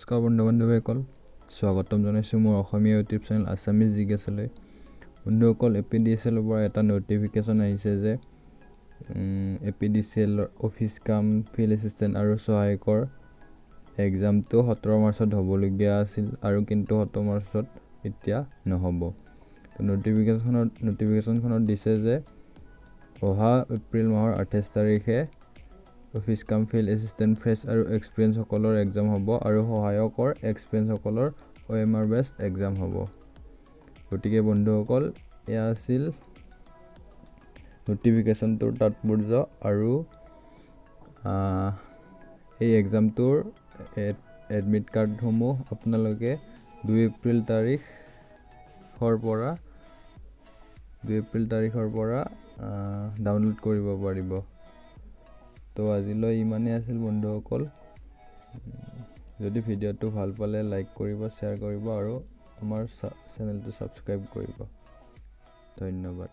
নমস্কাৰ বন্ধু বান্ধৱীসকল, স্বাগতম জনাইছোঁ মোৰ অসমীয়া ইউটিউব চেনেল আছামিজ জিজ্ঞাসালৈ। বন্ধুসকল, APDCL পৰা এটা নটিফিকেশ্যন আহিছে যে APDCL অফিচ কাম ফিল্ড এছিষ্টেণ্ট আৰু সহায়কৰ এক্সামটো 17 মাৰ্চত হ'বলগীয়া আছিল আৰু কিন্তু 17 মাৰ্চত এতিয়া নহ'ব। তো নটিফিকেশ্যনখনত দিছে যে অহা এপ্ৰিল মাহৰ 28 তাৰিখে অফিচ কাম ফিল্ড এছিষ্টেণ্ট ফ্ৰেছ আৰু এক্সপিৰিয়েঞ্চসকলৰ এক্সাম হ'ব আৰু সহায়কৰ এক্সপিৰিয়েঞ্চসকলৰ OMR বেষ্ট এক্সাম হ'ব। গতিকে বন্ধুসকল, এয়া আছিল নটিফিকেশ্যনটোৰ তাৎপৰ্য আৰু এই এক্সামটোৰ এডমিট কাৰ্ডসমূহ আপোনালোকে 2 এপ্ৰিল তাৰিখৰ পৰা ডাউনলোড কৰিব পাৰিব। তো আজিলৈ ইমানেই আছিল বন্ধুসকল। যদি ভিডিঅ'টো ভাল পালে লাইক কৰিব, শ্বেয়াৰ কৰিব আৰু আমাৰ চেনেলটো ছাবস্ক্ৰাইব কৰিব। ধন্যবাদ।